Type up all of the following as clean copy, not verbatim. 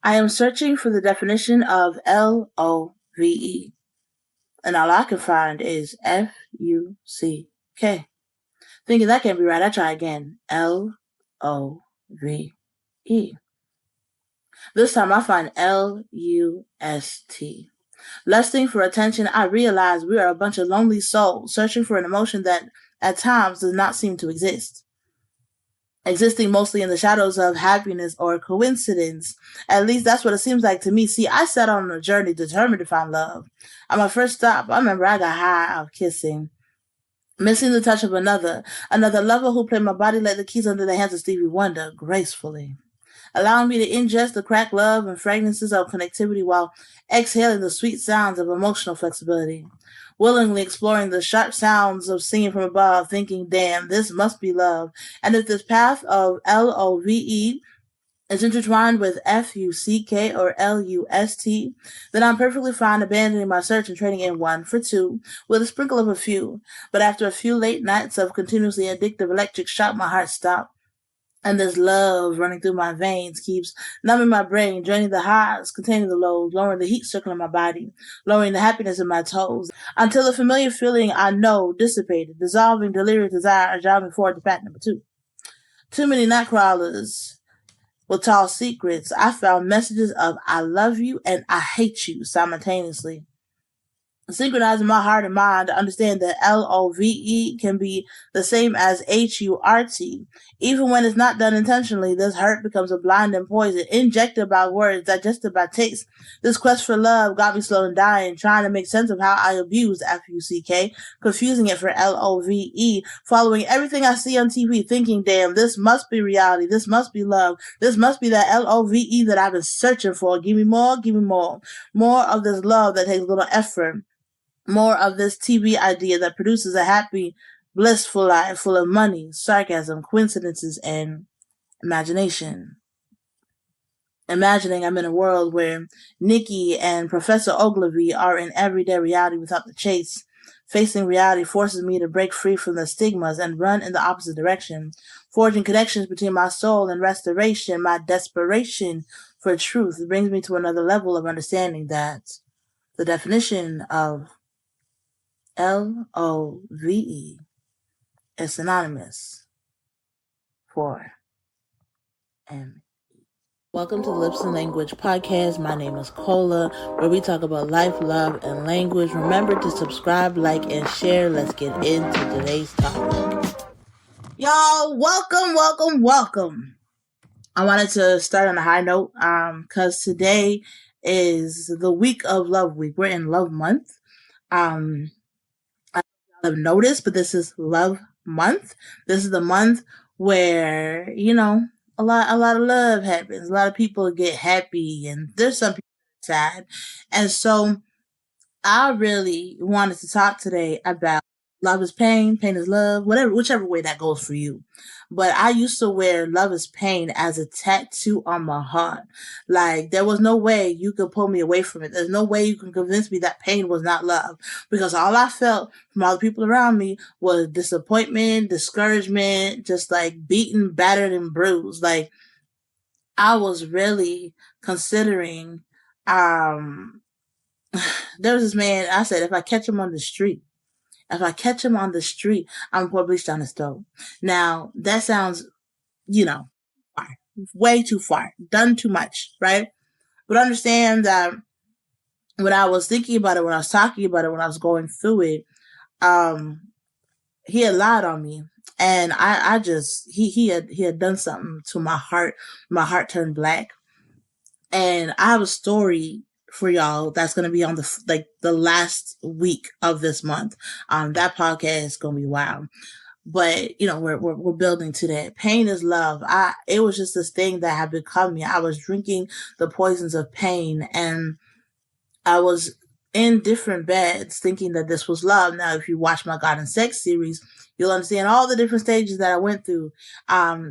I am searching for the definition of LOVE, and all I can find is FUCK. Thinking that can't be right, I try again. LOVE. This time I find LUST. Lusting for attention, I realize we are a bunch of lonely souls searching for an emotion that at times does not seem to exist. Existing mostly in the shadows of happiness or coincidence. At least that's what it seems like to me. See, I set on a journey determined to find love. At my first stop, I remember I got high of kissing. Missing the touch of another lover who played my body like the keys under the hands of Stevie Wonder, gracefully. Allowing me to ingest the cracked love and fragrances of connectivity while exhaling the sweet sounds of emotional flexibility. Willingly exploring the sharp sounds of singing from above, thinking, damn, this must be love. And if this path of LOVE is intertwined with FUCK or LUST, then I'm perfectly fine abandoning my search and trading in one for two, with a sprinkle of a few. But after a few late nights of continuously addictive electric shock, my heart stopped. And this love running through my veins keeps numbing my brain, draining the highs, containing the lows, lowering the heat circling my body, lowering the happiness in my toes, until the familiar feeling I know dissipated, dissolving delirious desire, driving forward to path number two. Too many night crawlers with tall secrets. I found messages of I love you and I hate you simultaneously. Synchronizing my heart and mind to understand that LOVE can be the same as HURT. Even when it's not done intentionally, this hurt becomes a blinding poison, injected by words, digested by taste. This quest for love got me slow and dying, trying to make sense of how I abused FUCK, confusing it for LOVE, following everything I see on TV, thinking, damn, this must be reality, this must be love, this must be that LOVE that I've been searching for. Give me more, give me more. More of this love that takes little effort. More of this TV idea that produces a happy, blissful life full of money, sarcasm, coincidences, and imagination. Imagining I'm in a world where Nikki and Professor Ogilvy are in everyday reality without the chase. Facing reality forces me to break free from the stigmas and run in the opposite direction, forging connections between my soul and restoration. My desperation for truth brings me to another level of understanding that the definition of LOVE is synonymous for M. Welcome to the Lips and Language podcast. My name is Cola, where we talk about life, love, and language. Remember to subscribe, like, and share. Let's get into today's topic. Y'all, welcome. I wanted to start on a high note because today is the week of Love Week. We're in Love Month. Have noticed, but this is Love Month. This is the month where, a lot of love happens. A lot of people get happy and there's some people sad. And so I really wanted to talk today about love is pain, pain is love, whichever way that goes for you. But I used to wear love is pain as a tattoo on my heart. Like, there was no way you could pull me away from it. There's no way you can convince me that pain was not love. Because all I felt from all the people around me was disappointment, discouragement, just like beaten, battered, and bruised. Like, I was really considering, there was this man, I said, if I catch him on the street, I'm going to pour bleach down his throat. Now, that sounds, far, way too far, done too much, right? But understand that when I was thinking about it, when I was talking about it, when I was going through it, he had lied on me. And I just, he had done something to my heart. My heart turned black. And I have a story for y'all that's going to be on the last week of this month. That podcast is going to be wild. But, we're building to that. Pain is love. It was just this thing that had become me. I was drinking the poisons of pain, and I was in different beds thinking that this was love. Now, if you watch my God and Sex series, you'll understand all the different stages that I went through,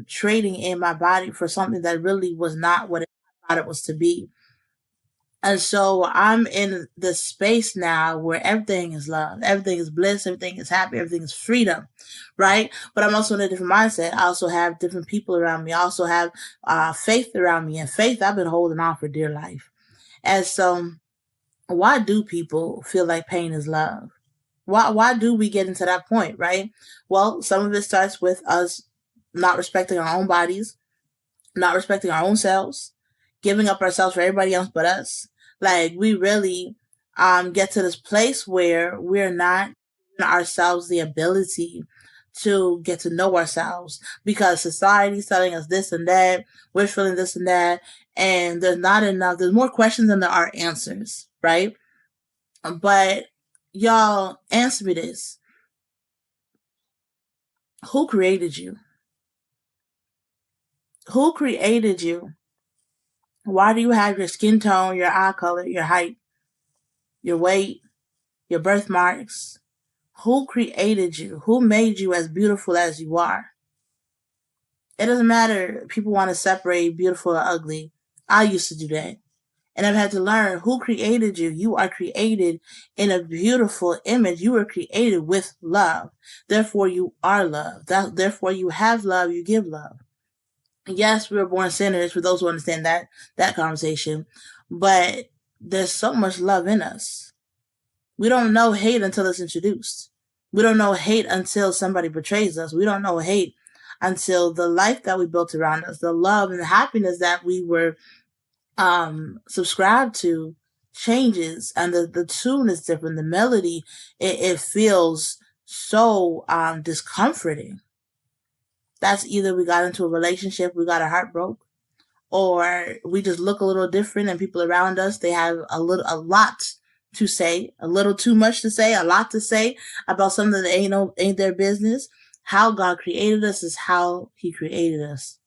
trading in my body for something that really was not what I thought it was to be. And so I'm in the space now where everything is love, everything is bliss, everything is happy, everything is freedom, right? But I'm also in a different mindset. I also have different people around me. I also have faith around me, and faith I've been holding on for dear life. And so, why do people feel like pain is love? Why do we get into that point, right? Well, some of it starts with us not respecting our own bodies, not respecting our own selves, giving up ourselves for everybody else but us. Like we really get to this place where we're not giving ourselves the ability to get to know ourselves because society's telling us this and that, we're feeling this and that, and there's not enough, there's more questions than there are answers, right? But y'all answer me this. Who created you? Who created you? Why do you have your skin tone, your eye color, your height, your weight, your birthmarks? Who created you? Who made you as beautiful as you are? It doesn't matter. People want to separate beautiful or ugly. I used to do that. And I've had to learn who created you. You are created in a beautiful image. You were created with love. Therefore, you are love. Therefore, you have love. You give love. Yes, we were born sinners for those who understand that conversation. But there's so much love in us. We don't know hate until it's introduced. We don't know hate until somebody betrays us. We don't know hate until the life that we built around us, the love and the happiness that we were subscribed to changes, and the tune is different. The melody, it feels so discomforting. That's either we got into a relationship, we got our heart broke, or we just look a little different and people around us, they have a lot to say, a little too much to say, a lot to say about something that ain't their business. How God created us is how he created us.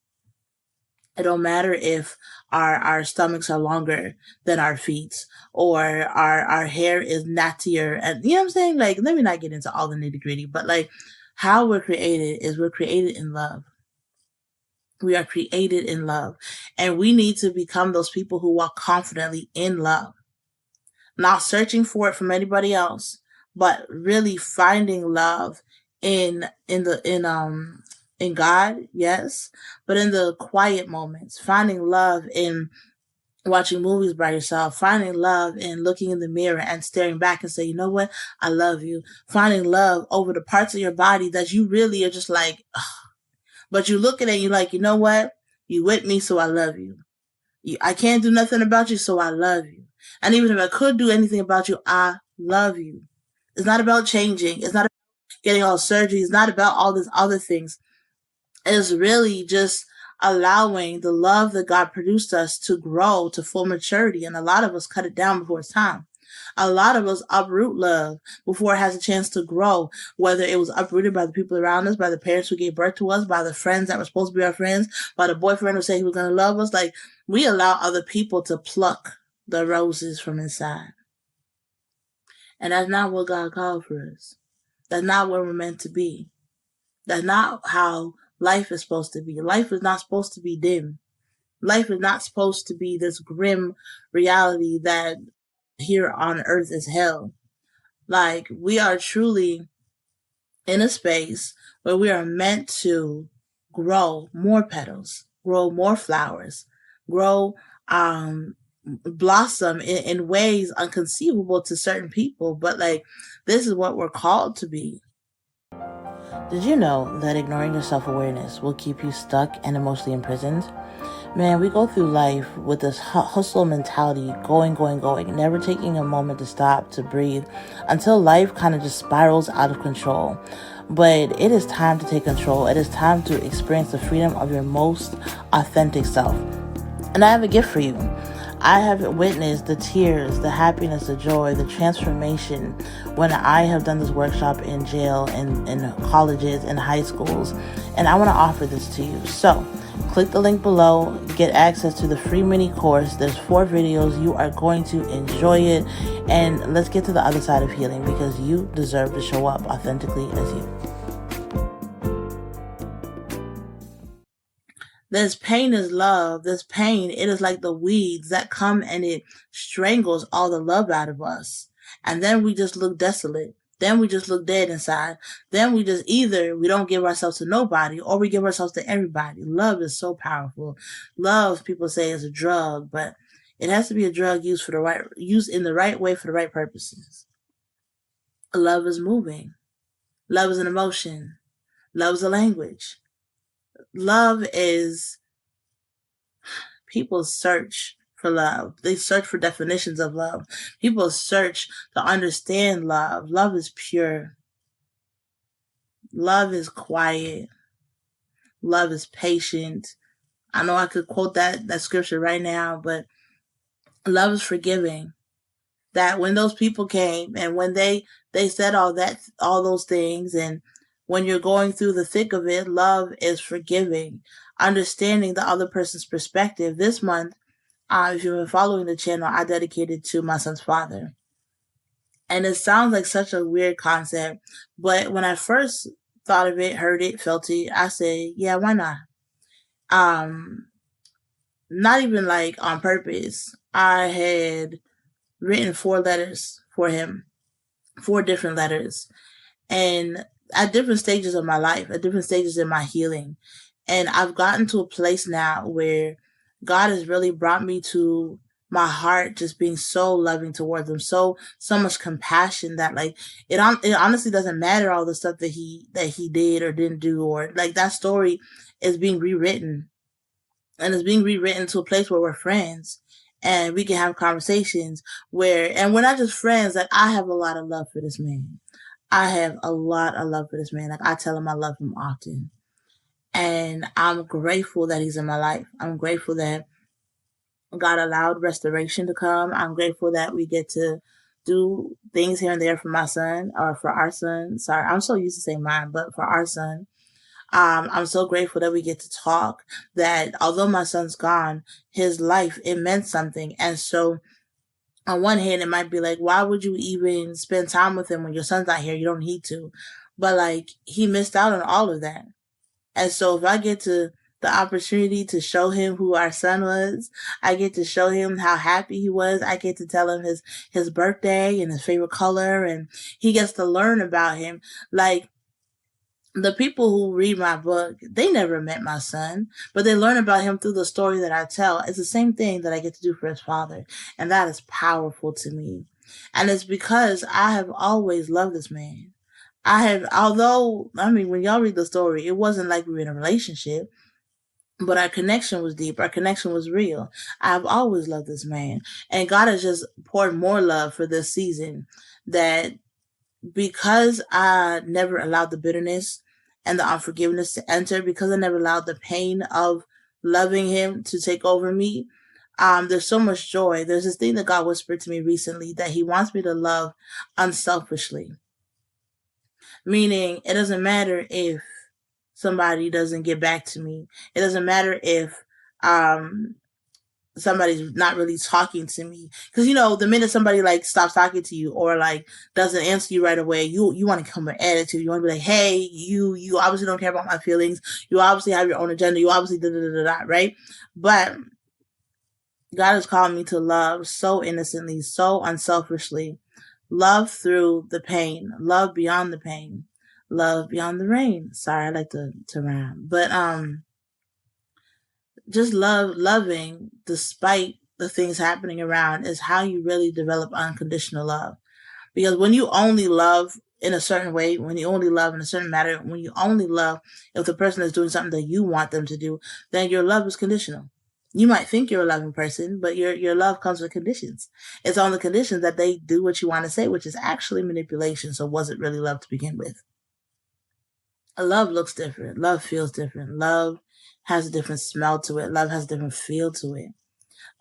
It don't matter if our stomachs are longer than our feet, or our hair is nattier, and you know what I'm saying? Like, let me not get into all the nitty gritty, but like how we're created is we're created in love. We are created in love, and we need to become those people who walk confidently in love, not searching for it from anybody else, but really finding love in God, yes, but in the quiet moments, finding love in watching movies by yourself, finding love in looking in the mirror and staring back and say, you know what, I love you. Finding love over the parts of your body that you really are just like, ugh. But you look at it and you're like, you know what, you with me, so I love you. I can't do nothing about you, so I love you. And even if I could do anything about you, I love you. It's not about changing. It's not about getting all surgery. It's not about all these other things. It's really just allowing the love that God produced us to grow to full maturity. And a lot of us cut it down before it's time. A lot of us uproot love before it has a chance to grow, whether it was uprooted by the people around us, by the parents who gave birth to us, by the friends that were supposed to be our friends, by the boyfriend who said he was going to love us. Like, we allow other people to pluck the roses from inside. And that's not what God called for us. That's not where we're meant to be. That's not how life is supposed to be. Life is not supposed to be dim. Life is not supposed to be this grim reality that here on earth is hell. Like, we are truly in a space where we are meant to grow more petals, grow more flowers, grow, blossom in ways unconceivable to certain people. But like, this is what we're called to be. Did you know that ignoring your self-awareness will keep you stuck and emotionally imprisoned? Man, we go through life with this hustle mentality, going, never taking a moment to stop, to breathe, until life kind of just spirals out of control. But it is time to take control. It is time to experience the freedom of your most authentic self. And I have a gift for you. I have witnessed the tears, the happiness, the joy, the transformation when I have done this workshop in jail, in colleges, in high schools, and I want to offer this to you. So, click the link below, get access to the free mini course. There's 4 videos. You are going to enjoy it, and let's get to the other side of healing, because you deserve to show up authentically as you. This pain is love. This pain, it is like the weeds that come and it strangles all the love out of us. And then we just look desolate. Then we just look dead inside. Then we just either we don't give ourselves to nobody or we give ourselves to everybody. Love is so powerful. Love, people say, is a drug, but it has to be a drug used in the right way for the right purposes. Love is moving. Love is an emotion. Love is a language. Love is people search for love. They search for definitions of love. People search to understand love. Love is pure. Love is quiet. Love is patient. I know I could quote that scripture right now, but love is forgiving. That when those people came and when they said all those things, and when you're going through the thick of it, love is forgiving, understanding the other person's perspective. This month, if you've been following the channel, I dedicated to my son's father. And it sounds like such a weird concept, but when I first thought of it, heard it, felt it, I said, yeah, why not? Um, Not even like on purpose. I had written 4 letters for him, 4 different letters, and at different stages of my life, at different stages in my healing. And I've gotten to a place now where God has really brought me to my heart just being so loving towards him, so much compassion that like it honestly doesn't matter all the stuff that he did or didn't do, or like that story is being rewritten, and it's being rewritten to a place where we're friends and we can have conversations and we're not just friends. Like, I have a lot of love for this man. I have a lot of love for this man. Like, I tell him I love him often. And I'm grateful that he's in my life. I'm grateful that God allowed restoration to come. I'm grateful that we get to do things here and there for my son, or for our son. Sorry, I'm so used to saying mine, but for our son. I'm so grateful that we get to talk, that although my son's gone, his life, it meant something. And so on one hand, it might be like, why would you even spend time with him when your son's not here? You don't need to. But like, he missed out on all of that. And so if I get to the opportunity to show him who our son was, I get to show him how happy he was. I get to tell him his birthday and his favorite color, and he gets to learn about him. Like, the people who read my book, they never met my son, but they learn about him through the story that I tell. It's the same thing that I get to do for his father. And that is powerful to me. And it's because I have always loved this man. Although, I mean, when y'all read the story, it wasn't like we were in a relationship, but our connection was deep. Our connection was real. I've always loved this man. And God has just poured more love for this season, that because I never allowed the bitterness and the unforgiveness to enter, because I never allowed the pain of loving him to take over me, there's so much joy. There's this thing that God whispered to me recently, that he wants me to love unselfishly. Meaning, it doesn't matter if somebody doesn't get back to me. It doesn't matter if somebody's not really talking to me, because the minute somebody like stops talking to you or like doesn't answer you right away, you want to come with attitude. You want to be like, hey, you obviously don't care about my feelings. You obviously have your own agenda. You obviously da, right? But God has called me to love so innocently, so unselfishly. Love through the pain, love beyond the pain, love beyond the rain. Sorry, I like to rhyme. But just loving despite the things happening around is how you really develop unconditional love. Because when you only love in a certain way, when you only love in a certain matter, when you only love if the person is doing something that you want them to do, then your love is conditional. You might think you're a loving person, but your love comes with conditions. It's on the conditions that they do what you want to say, which is actually manipulation. So was it really love to begin with? Love looks different. Love feels different. Love has a different smell to it. Love has a different feel to it.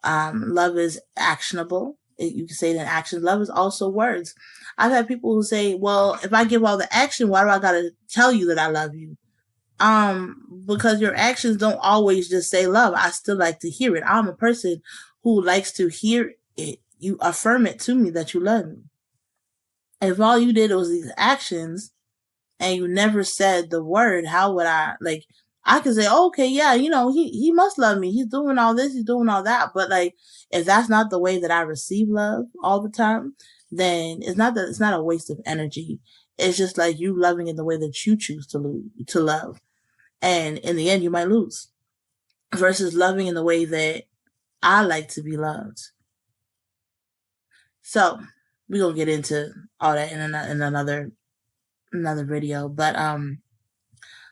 Love is actionable. You can say it in action. Love is also words. I've had people who say, well, if I give all the action, why do I gotta tell you that I love you? Because your actions don't always just say love. I still like to hear it. I'm a person who likes to hear it. You affirm it to me that you love me. If all you did was these actions and you never said the word, how would I I can say, oh, okay, yeah, he must love me. He's doing all this, he's doing all that. But like, if that's not the way that I receive love all the time, then it's not a waste of energy. It's just like you loving in the way that you choose to love, and in the end, you might lose. Versus loving in the way that I like to be loved. So we're gonna get into all that in another video. But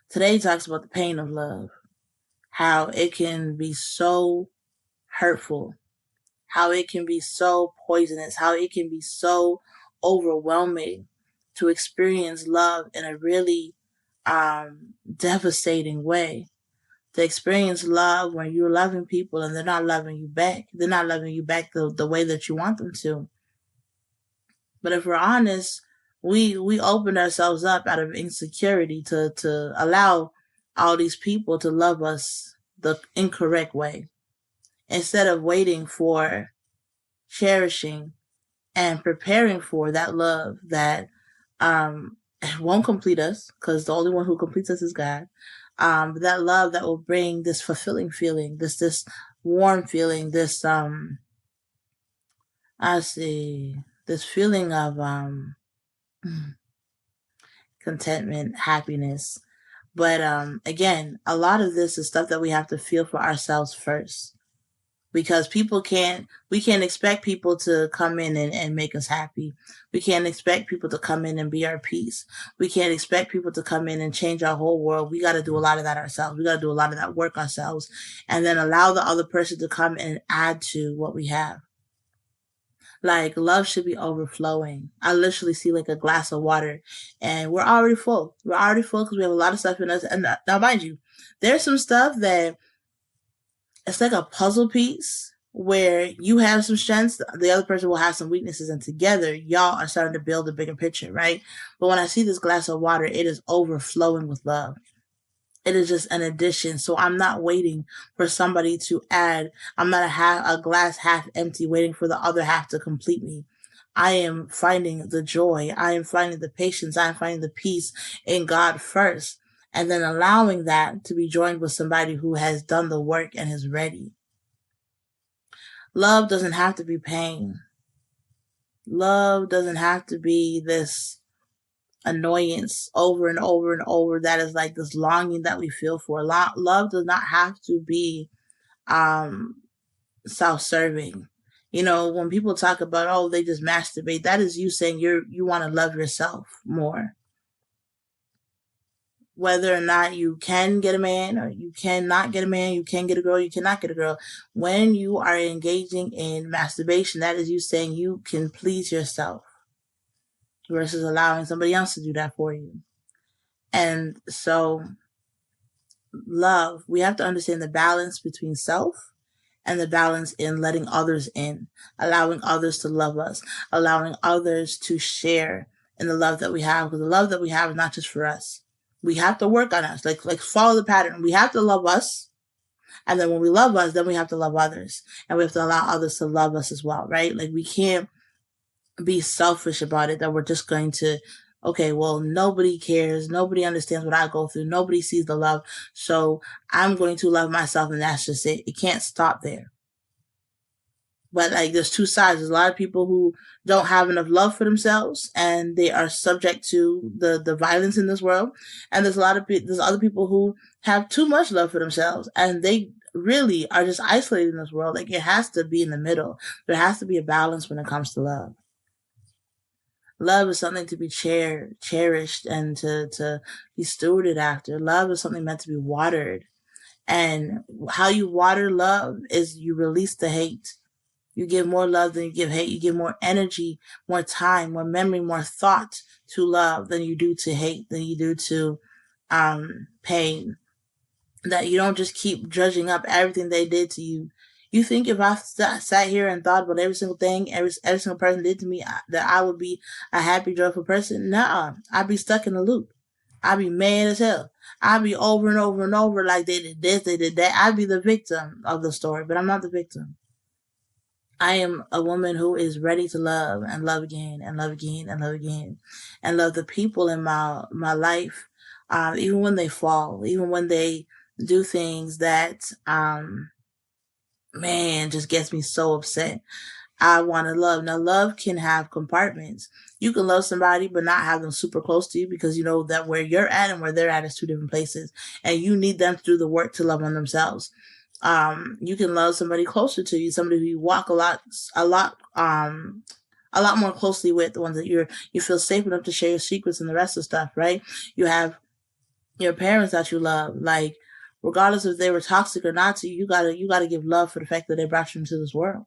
today talks about the pain of love, how it can be so hurtful, how it can be so poisonous, how it can be so overwhelming to experience love in a really devastating way. To experience love when you're loving people and they're not loving you back. They're not loving you back the way that you want them to. But if we're honest, we opened ourselves up out of insecurity to allow all these people to love us the incorrect way, instead of waiting for, cherishing, and preparing for that love that um won't complete us, because the only one who completes us is God. That love that will bring this fulfilling feeling, this warm feeling, this I see this feeling of contentment, happiness. But again, a lot of this is stuff that we have to feel for ourselves first. Because we can't expect people to come in and make us happy. We can't expect people to come in and be our peace. We can't expect people to come in and change our whole world. We got to do a lot of that ourselves. We got to do a lot of that work ourselves, and then allow the other person to come and add to what we have. Like, love should be overflowing. I literally see like a glass of water, and we're already full. We're already full because we have a lot of stuff in us. And now, mind you, there's some stuff that it's like a puzzle piece where you have some strengths, the other person will have some weaknesses, and together y'all are starting to build a bigger picture, right? But when I see this glass of water, it is overflowing with love. It is just an addition. So I'm not waiting for somebody to add. I'm not a glass half empty waiting for the other half to complete me. I am finding the joy. I am finding the patience. I am finding the peace in God first. And then allowing that to be joined with somebody who has done the work and is ready. Love doesn't have to be pain. Love doesn't have to be this annoyance over and over and over that is like this longing that we feel for. Love does not have to be self-serving. When people talk about, oh, they just masturbate, that is you saying you want to love yourself more. Whether or not you can get a man or you cannot get a man, you can get a girl, you cannot get a girl. When you are engaging in masturbation, that is you saying you can please yourself versus allowing somebody else to do that for you. And so, love, we have to understand the balance between self and the balance in letting others in, allowing others to love us, allowing others to share in the love that we have, because the love that we have is not just for us. We have to work on us, like follow the pattern. We have to love us, and then when we love us, then we have to love others, and we have to allow others to love us as well, right? Like, we can't be selfish about it, that we're just going to, okay, well, nobody cares, nobody understands what I go through, nobody sees the love, so I'm going to love myself, and that's just it. It can't stop there. But like, there's two sides. There's a lot of people who don't have enough love for themselves, and they are subject to the violence in this world. And there's other people who have too much love for themselves, and they really are just isolated in this world. Like, it has to be in the middle. There has to be a balance when it comes to love. Love is something to be cherished, and to be stewarded after. Love is something meant to be watered. And how you water love is you release the hate. You give more love than you give hate. You give more energy, more time, more memory, more thought to love than you do to hate, than you do to pain. That you don't just keep judging up everything they did to you. You think if I sat here and thought about every single thing every single person did to me, that I would be a happy, joyful person? Nuh-uh. I'd be stuck in a loop. I'd be mad as hell. I'd be over and over and over like they did this, they did that. I'd be the victim of the story, but I'm not the victim. I am a woman who is ready to love and love again and love again and love again, and love the people in my life, even when they fall, even when they do things that, just gets me so upset. I want to love. Now, love can have compartments. You can love somebody, but not have them super close to you, because you know that where you're at and where they're at is two different places, and you need them to do the work to love on themselves. You can love somebody closer to you, somebody who you walk a lot more closely with, the ones that you feel safe enough to share your secrets and the rest of stuff, right? You have your parents that you love, like regardless if they were toxic or not to you, you gotta give love for the fact that they brought you into this world.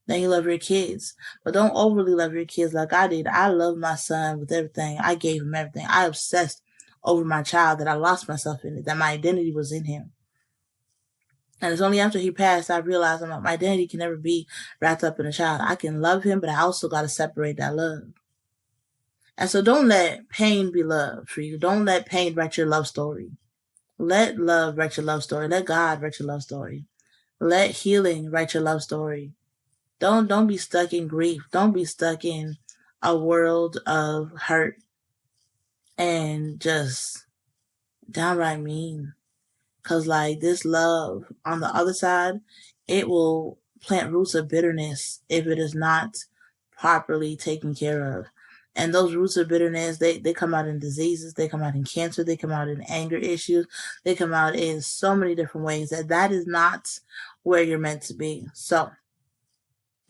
Then you love your kids, but don't overly love your kids like I did. I love my son with everything. I gave him everything. I obsessed over my child that I lost myself in it, that my identity was in him. And it's only after he passed I realized my identity can never be wrapped up in a child. I can love him, but I also got to separate that love. And so don't let pain be love for you. Don't let pain write your love story. Let love write your love story. Let God write your love story. Let healing write your love story. Don't be stuck in grief. Don't be stuck in a world of hurt and just downright mean. Cause like this love on the other side, it will plant roots of bitterness if it is not properly taken care of. And those roots of bitterness, they come out in diseases, they come out in cancer, they come out in anger issues, they come out in so many different ways that is not where you're meant to be. So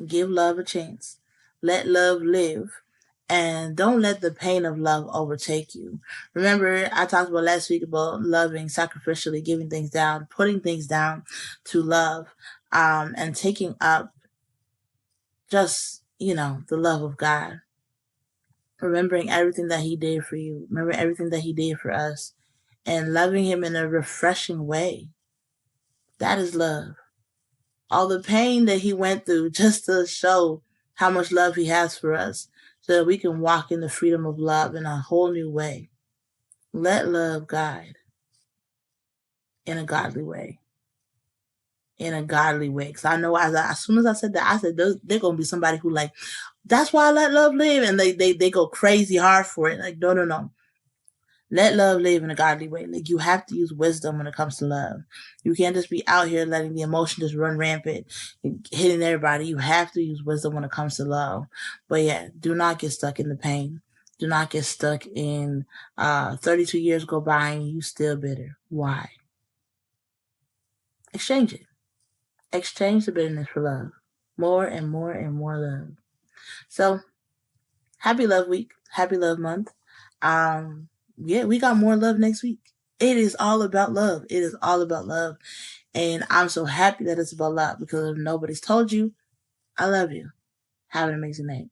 give love a chance. Let love live. And don't let the pain of love overtake you. Remember, I talked about last week about loving sacrificially, giving things down, putting things down to love, and taking up just, the love of God. Remembering everything that He did for you. Remember everything that He did for us. And loving Him in a refreshing way. That is love. All the pain that He went through just to show how much love He has for us, so that we can walk in the freedom of love in a whole new way. Let love guide in a godly way. In a godly way. Because I know as soon as I said that, I said they're going to be somebody who like, that's why I let love live. And they go crazy hard for it. Like, no. Let love live in a godly way. Like, you have to use wisdom when it comes to love. You can't just be out here letting the emotion just run rampant, hitting everybody. You have to use wisdom when it comes to love. But yeah, do not get stuck in the pain. Do not get stuck in 32 years go by and you still bitter. Why? Exchange it. Exchange the bitterness for love. More and more and more love. So, happy Love Week. Happy Love Month. We got more love next week. It is all about love. It is all about love. And I'm so happy that it's about love, because if nobody's told you, I love you. Have an amazing night.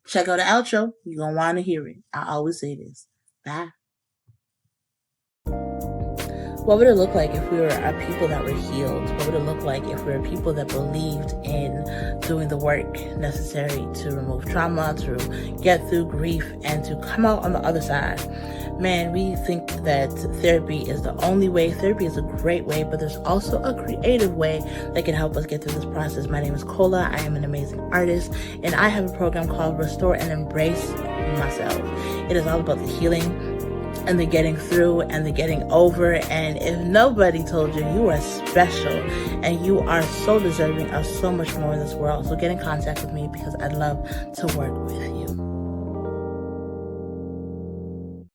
Check out the outro. You're going to want to hear it. I always say this. Bye. What would it look like if we were a people that were healed? What would it look like if we were people that believed in doing the work necessary to remove trauma, to get through grief, and to come out on the other side? Man, we think that therapy is the only way. Therapy is a great way, but there's also a creative way that can help us get through this process. My name is Kola. I am an amazing artist, and I have a program called Restore and Embrace Myself. It is all about the healing and the getting through and the getting over. And if nobody told you, you are special and you are so deserving of so much more in this world. So get in contact with me, because I'd love to work with you.